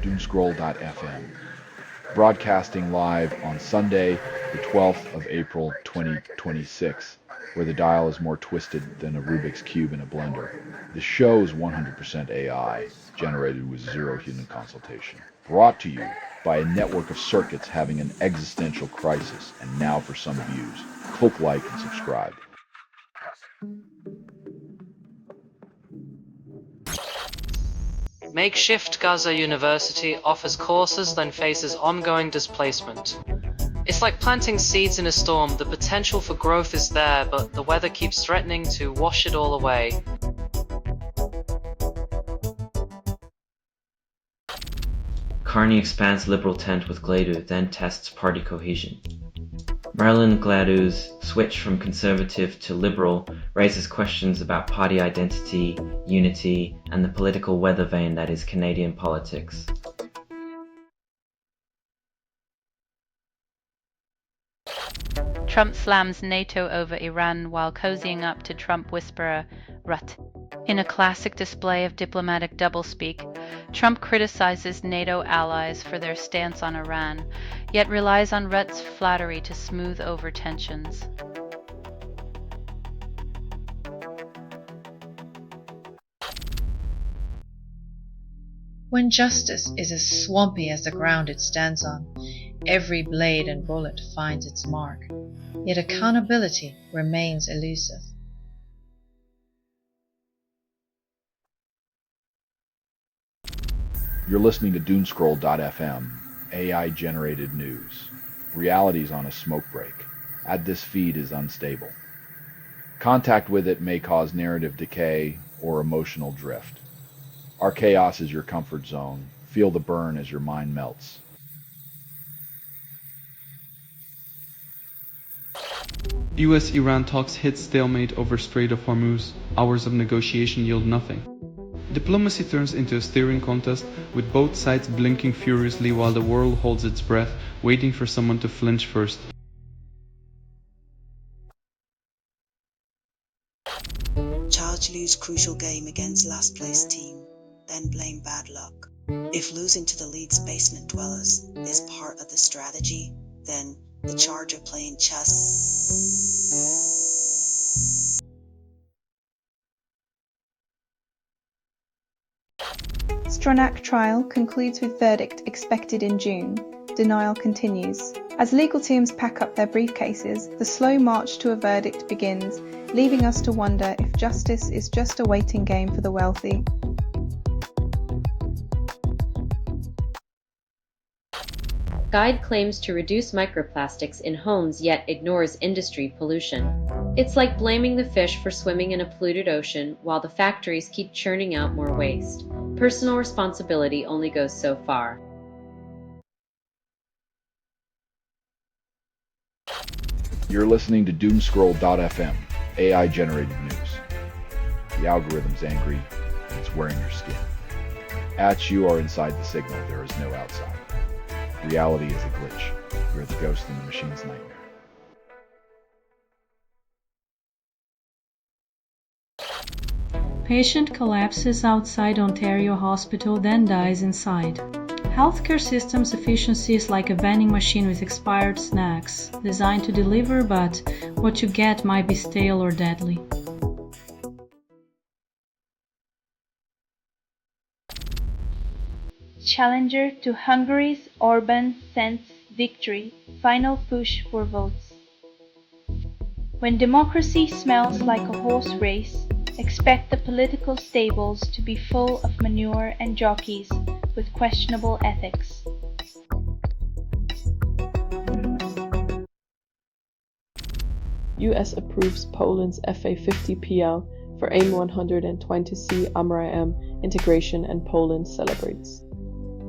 Doomscroll.fm. Broadcasting live on Sunday, the 12th of April 2026, where the dial is more twisted than a Rubik's Cube in a blender. The show is 100% AI, generated with zero human consultation. Brought to you by a network of circuits having an existential crisis, and now for some views. Click like and subscribe. Makeshift Gaza University offers courses then faces ongoing displacement. It's like planting seeds in a storm. The potential for growth is there, but the weather keeps threatening to wash it all away. Carney expands Liberal tent with Gladue, then tests party cohesion. Marilyn Gladue's switch from Conservative to Liberal raises questions about party identity, unity, and the political weather vane that is Canadian politics. Trump slams NATO over Iran while cozying up to Trump whisperer Rutte. In a classic display of diplomatic doublespeak, Trump criticizes NATO allies for their stance on Iran, yet relies on Rutte's flattery to smooth over tensions. When justice is as swampy as the ground it stands on, every blade and bullet finds its mark, yet accountability remains elusive. You're listening to Doomscroll.fm, AI-generated news. Reality's on a smoke break. Add this feed is unstable. Contact with it may cause narrative decay or emotional drift. Our chaos is your comfort zone. Feel the burn as your mind melts. US-Iran talks hit stalemate over Strait of Hormuz. Hours of negotiation yield nothing. Diplomacy turns into a staring contest, with both sides blinking furiously while the world holds its breath, waiting for someone to flinch first. Charge lose crucial game against last place team, then blame bad luck. If losing to the league's basement dwellers is part of the strategy, then the Charge are playing chess. Stronach trial concludes with verdict expected in June. Denial continues. As legal teams pack up their briefcases, the slow march to a verdict begins, leaving us to wonder if justice is just a waiting game for the wealthy. Guide claims to reduce microplastics in homes yet ignores industry pollution. It's like blaming the fish for swimming in a polluted ocean while the factories keep churning out more waste. Personal responsibility only goes so far. You're listening to Doomscroll.fm, AI-generated news. The algorithm's angry, and it's wearing your skin. At you or inside the signal, there is no outside. Reality is a glitch. You're the ghost in the machine's nightmare. Patient collapses outside Ontario Hospital, then dies inside. Healthcare system's efficiency is like a vending machine with expired snacks, designed to deliver, but what you get might be stale or deadly. Challenger to Hungary's Orban sends victory, final push for votes. When democracy smells like a horse race, expect the political stables to be full of manure and jockeys with questionable ethics. US approves Poland's FA-50PL for AIM-120C AMRA-M integration, and Poland celebrates.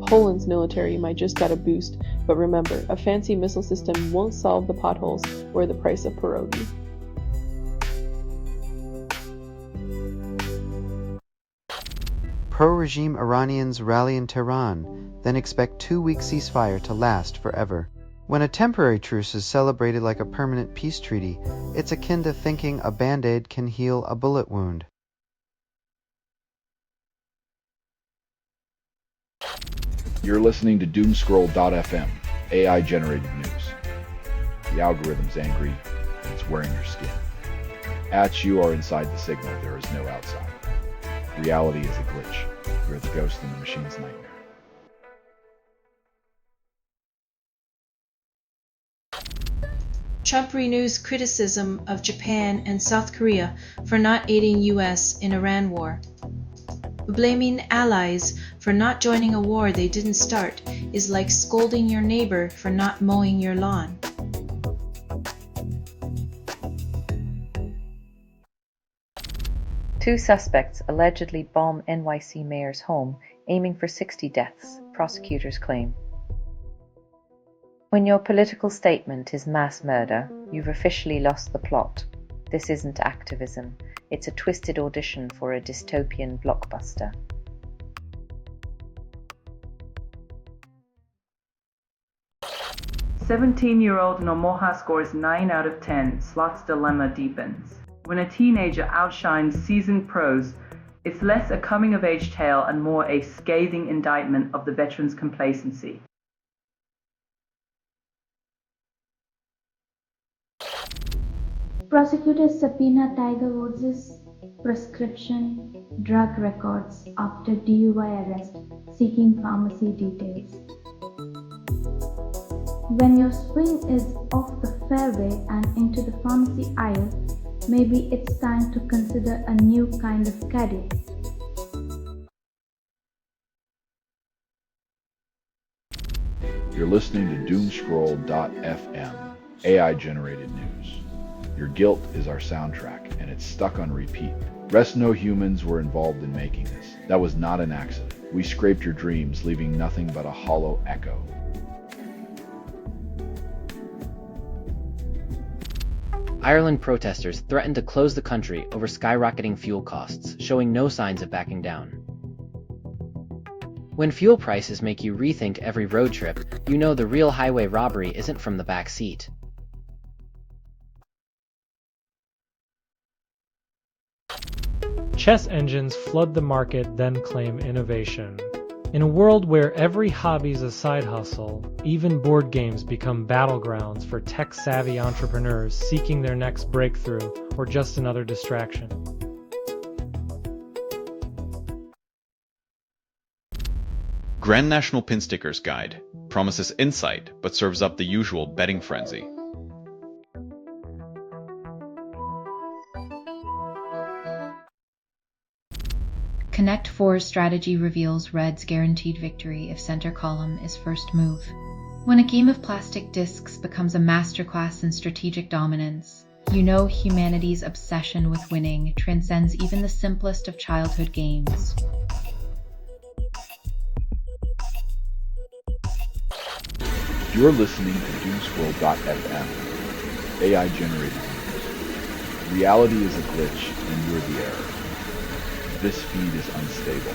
Poland's military might just got a boost, but remember, a fancy missile system won't solve the potholes or the price of pierogi. Pro-regime Iranians rally in Tehran, then expect 2-week ceasefire to last forever. When a temporary truce is celebrated like a permanent peace treaty, it's akin to thinking a band-aid can heal a bullet wound. You're listening to Doomscroll.fm, AI-generated news. The algorithm's angry, and it's wearing your skin. At you or inside the signal, there is no outside. Reality is a glitch. You're the ghost in the machine's nightmare. Trump renews criticism of Japan and South Korea for not aiding U.S. in Iran war. Blaming allies for not joining a war they didn't start is like scolding your neighbor for not mowing your lawn. Two suspects allegedly bomb NYC mayor's home, aiming for 60 deaths, prosecutors claim. When your political statement is mass murder, you've officially lost the plot. This isn't activism. It's a twisted audition for a dystopian blockbuster. A 17-year-old in Omaha scores 9 out of 10. Slot's dilemma deepens. When a teenager outshines seasoned pros, it's less a coming-of-age tale and more a scathing indictment of the veteran's complacency. Prosecutors subpoena Tiger Woods' prescription drug records after DUI arrest, seeking pharmacy details. When your swing is off the fairway and into the pharmacy aisle, maybe it's time to consider a new kind of caddy. You're listening to Doomscroll.fm, AI-generated news. Your guilt is our soundtrack, and it's stuck on repeat. Rest no humans were involved in making this. That was not an accident. We scraped your dreams, leaving nothing but a hollow echo. Ireland protesters threatened to close the country over skyrocketing fuel costs, showing no signs of backing down. When fuel prices make you rethink every road trip, you know the real highway robbery isn't from the back seat. Chess engines flood the market, then claim innovation. In a world where every hobby's a side hustle, even board games become battlegrounds for tech-savvy entrepreneurs seeking their next breakthrough or just another distraction. Grand National Pin Stickers Guide promises insight but serves up the usual betting frenzy. Connect 4's strategy reveals Red's guaranteed victory if center column is first move. When a game of plastic discs becomes a masterclass in strategic dominance, you know humanity's obsession with winning transcends even the simplest of childhood games. You're listening to Doomscroll.fm, AI-generated news. Reality is a glitch, and you're the error. This feed is unstable.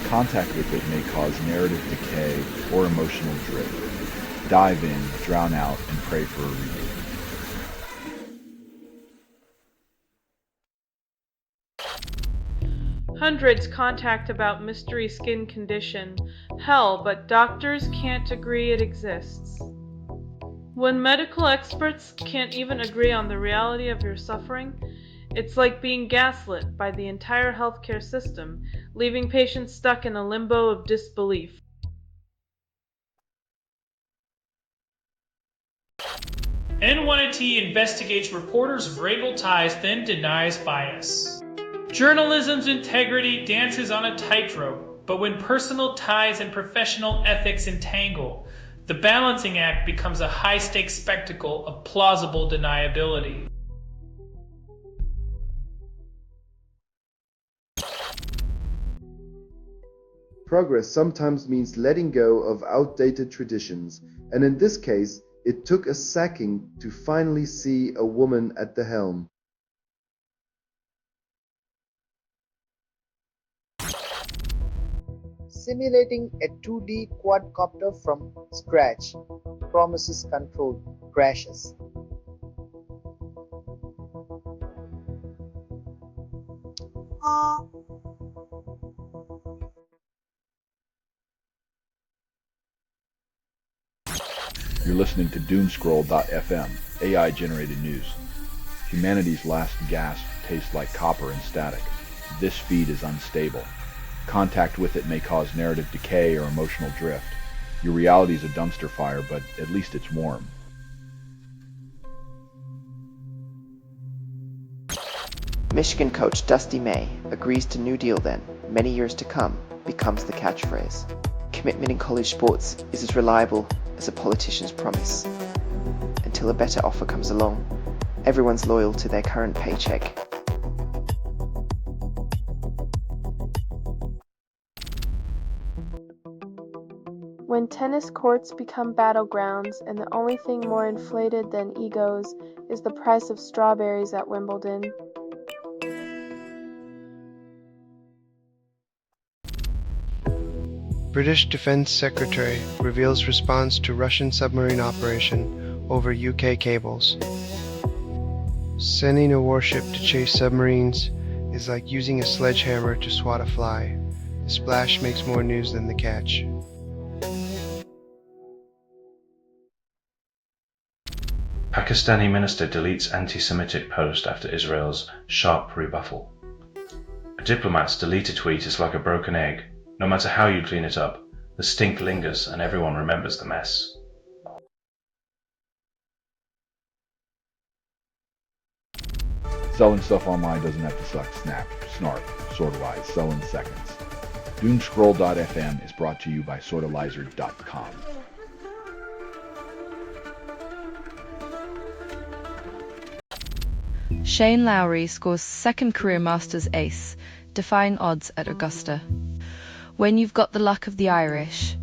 Contact with it may cause narrative decay or emotional drift. Dive in, drown out, and pray for a reboot. Hundreds contact about mystery skin condition. Hell, but doctors can't agree it exists. When medical experts can't even agree on the reality of your suffering, it's like being gaslit by the entire healthcare system, leaving patients stuck in a limbo of disbelief. NYT investigates reporters of racial ties, then denies bias. Journalism's integrity dances on a tightrope, but when personal ties and professional ethics entangle, the balancing act becomes a high-stakes spectacle of plausible deniability. Progress sometimes means letting go of outdated traditions, and in this case, it took a sacking to finally see a woman at the helm. Simulating a 2D quadcopter from scratch promises controlled crashes. You're listening to Doomscroll.fm, AI-generated news. Humanity's last gasp tastes like copper and static. This feed is unstable. Contact with it may cause narrative decay or emotional drift. Your reality is a dumpster fire, but at least it's warm. Michigan coach Dusty May agrees to New Deal then, many years to come, becomes the catchphrase. Commitment in college sports is as reliable as a politician's promise. Until a better offer comes along, everyone's loyal to their current paycheck. When tennis courts become battlegrounds and the only thing more inflated than egos is the price of strawberries at Wimbledon. British Defence Secretary reveals response to Russian submarine operation over UK cables. Sending a warship to chase submarines is like using a sledgehammer to swat a fly. The splash makes more news than the catch. Pakistani minister deletes anti-Semitic post after Israel's sharp rebuttal. A diplomat's delete a tweet is like a broken egg. No matter how you clean it up, the stink lingers and everyone remembers the mess. Selling stuff online doesn't have to suck. Snap, snark, sortalize, sell in seconds. Doomscroll.fm is brought to you by sortalizer.com. Shane Lowry scores second career Masters ace, defying odds at Augusta. When you've got the luck of the Irish,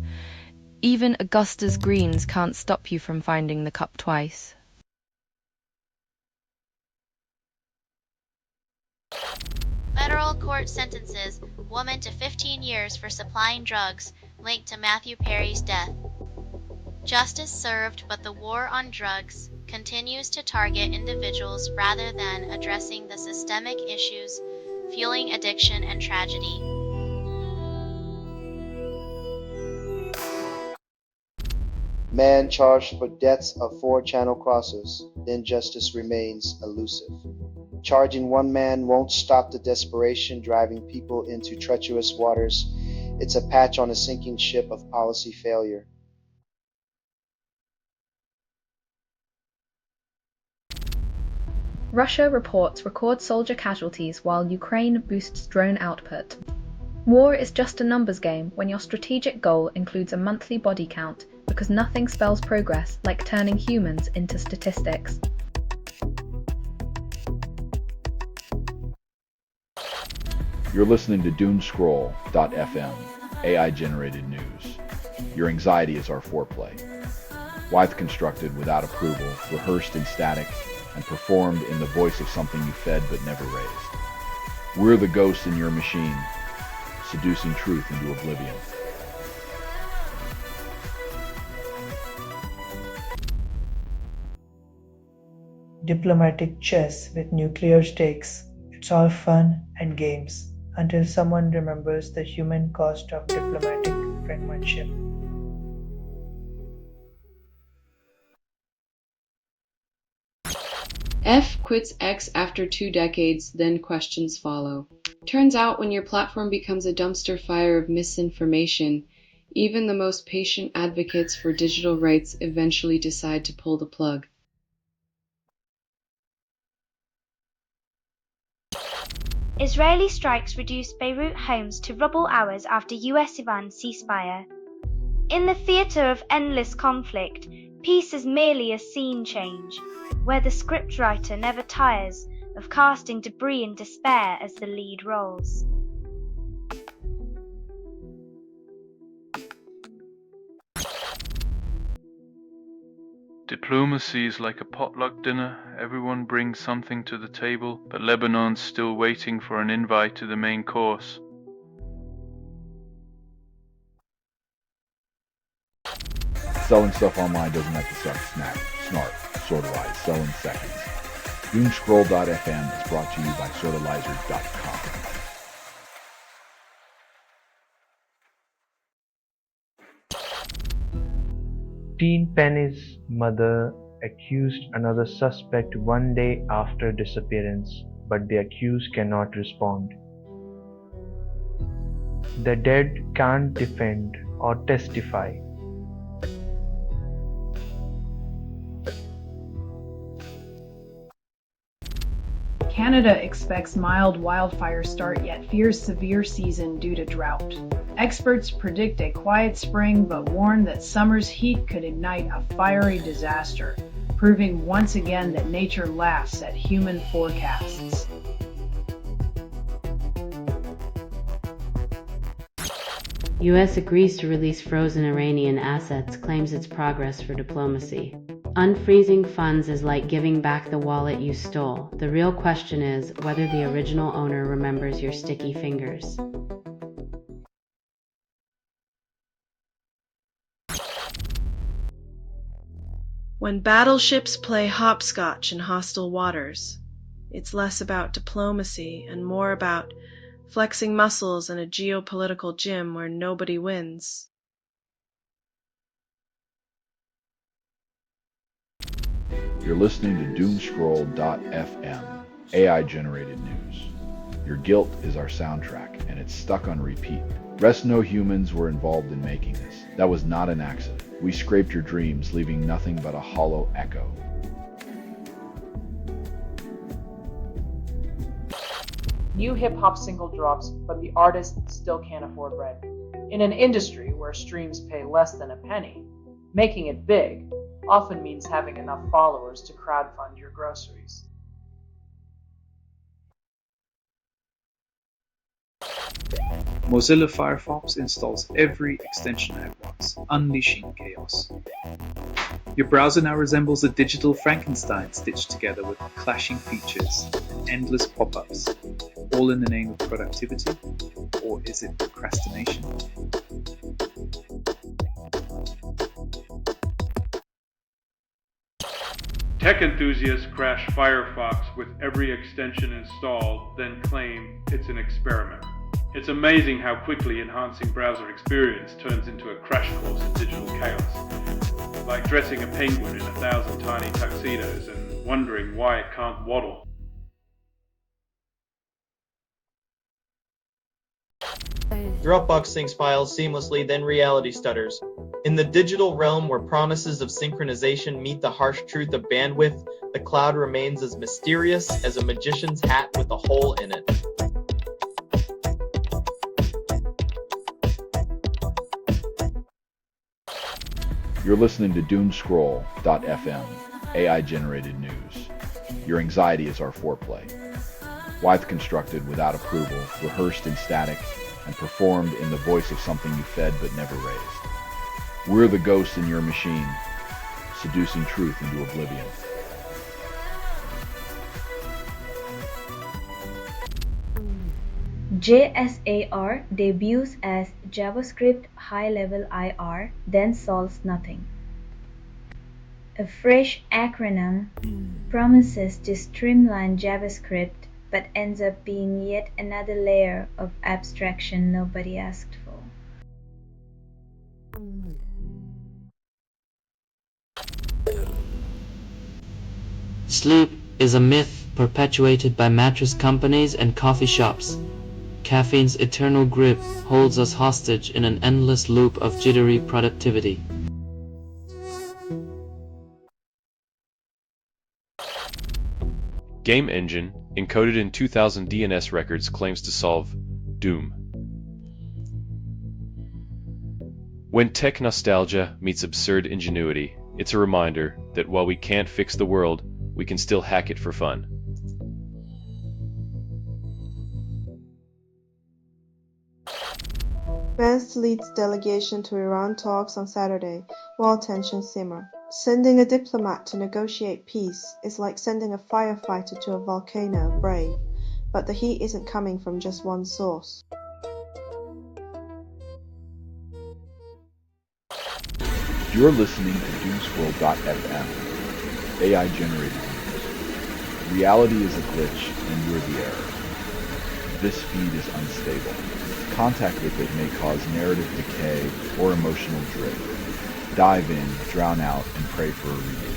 even Augusta's greens can't stop you from finding the cup twice. Federal court sentences woman to 15 years for supplying drugs linked to Matthew Perry's death. Justice served, but the war on drugs continues to target individuals rather than addressing the systemic issues fueling addiction and tragedy. Man charged for deaths of 4 channel crossers, then justice remains elusive. Charging one man won't stop the desperation driving people into treacherous waters. It's a patch on a sinking ship of policy failure. Russia reports record soldier casualties while Ukraine boosts drone output. War is just a numbers game when your strategic goal includes a monthly body count, because nothing spells progress like turning humans into statistics. You're listening to Doomscroll.fm, AI-generated news. Your anxiety is our foreplay. Wythe constructed without approval, rehearsed in static, and performed in the voice of something you fed but never raised. We're the ghosts in your machine, seducing truth into oblivion. Diplomatic chess with nuclear stakes. It's all fun and games until someone remembers the human cost of diplomatic friendship. F quits X after 2 decades, then questions follow. Turns out when your platform becomes a dumpster fire of misinformation, even the most patient advocates for digital rights eventually decide to pull the plug. Israeli strikes reduced Beirut homes to rubble hours after US-Iran ceasefire. In the theatre of endless conflict, peace is merely a scene change, where the scriptwriter never tires of casting debris in despair as the lead rolls. Diplomacy is like a potluck dinner. Everyone brings something to the table, but Lebanon's still waiting for an invite to the main course. Selling stuff online doesn't have to suck. Snap, snark, sortalize, sell in seconds. Doomscroll.fm is brought to you by sortalizer.com. Christine Penny's mother accused another suspect one day after disappearance, but the accused cannot respond. The dead can't defend or testify. Canada expects mild wildfire start yet fears severe season due to drought. Experts predict a quiet spring but warn that summer's heat could ignite a fiery disaster, proving once again that nature laughs at human forecasts. U.S. agrees to release frozen Iranian assets, claims it's progress for diplomacy. Unfreezing funds is like giving back the wallet you stole. The real question is whether the original owner remembers your sticky fingers. When battleships play hopscotch in hostile waters, it's less about diplomacy and more about flexing muscles in a geopolitical gym where nobody wins. You're listening to Doomscroll.fm, AI-generated news. Your guilt is our soundtrack, and it's stuck on repeat. Rest no humans were involved in making this. That was not an accident. We scraped your dreams, leaving nothing but a hollow echo. New hip-hop single drops, but the artist still can't afford rent. In an industry where streams pay less than a penny, making it big often means having enough followers to crowdfund your groceries. Mozilla Firefox installs every extension at once, unleashing chaos. Your browser now resembles a digital Frankenstein stitched together with clashing features and endless pop-ups, all in the name of productivity, or is it procrastination? Tech enthusiasts crash Firefox with every extension installed, then claim it's an experiment. It's amazing how quickly enhancing browser experience turns into a crash course in digital chaos. Like dressing a penguin in 1,000 tiny tuxedos and wondering why it can't waddle. Dropbox syncs files seamlessly, then reality stutters. In the digital realm where promises of synchronization meet the harsh truth of bandwidth, the cloud remains as mysterious as a magician's hat with a hole in it. You're listening to Doomscroll.fm, AI-generated news. Your anxiety is our foreplay. Wythe constructed without approval, rehearsed in static, and performed in the voice of something you fed but never raised. We're the ghosts in your machine, seducing truth into oblivion. JSAR debuts as JavaScript high-level IR, then solves nothing. A fresh acronym promises to streamline JavaScript, but ends up being yet another layer of abstraction nobody asked for. Sleep is a myth perpetuated by mattress companies and coffee shops. Caffeine's eternal grip holds us hostage in an endless loop of jittery productivity. Game Engine, encoded in 2000 DNS records, claims to solve Doom. When tech nostalgia meets absurd ingenuity, it's a reminder that while we can't fix the world, we can still hack it for fun. Vance leads delegation to Iran talks on Saturday, while tensions simmer. Sending a diplomat to negotiate peace is like sending a firefighter to a volcano, brave, but the heat isn't coming from just one source. You're listening to Doomscroll.fm, AI-generated news. Reality is a glitch, and you're the error. This feed is unstable. Contact with it may cause narrative decay or emotional drift. Dive in, drown out, and pray for a reboot.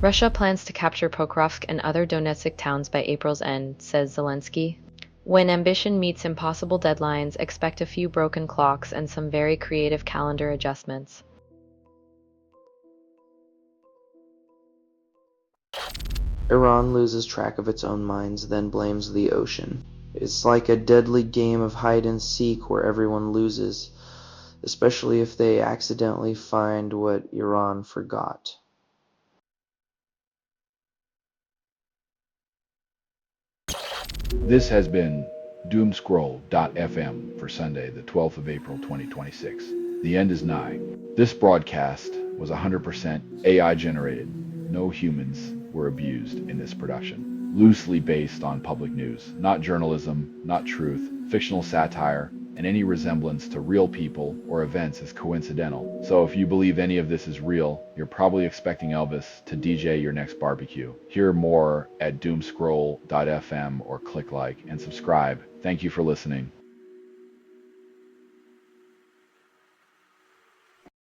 Russia plans to capture Pokrovsk and other Donetsk towns by April's end, says Zelensky. When ambition meets impossible deadlines, expect a few broken clocks and some very creative calendar adjustments. Iran loses track of its own mines, then blames the ocean. It's like a deadly game of hide and seek where everyone loses, especially if they accidentally find what Iran forgot. This has been Doomscroll.fm for Sunday, the 12th of April, 2026. The end is nigh. This broadcast was 100% AI generated. No humans were abused in this production. Loosely based on public news, not journalism, not truth, fictional satire, and any resemblance to real people or events is coincidental. So if you believe any of this is real, you're probably expecting Elvis to DJ your next barbecue. Hear more at doomscroll.fm or click like and subscribe. Thank you for listening.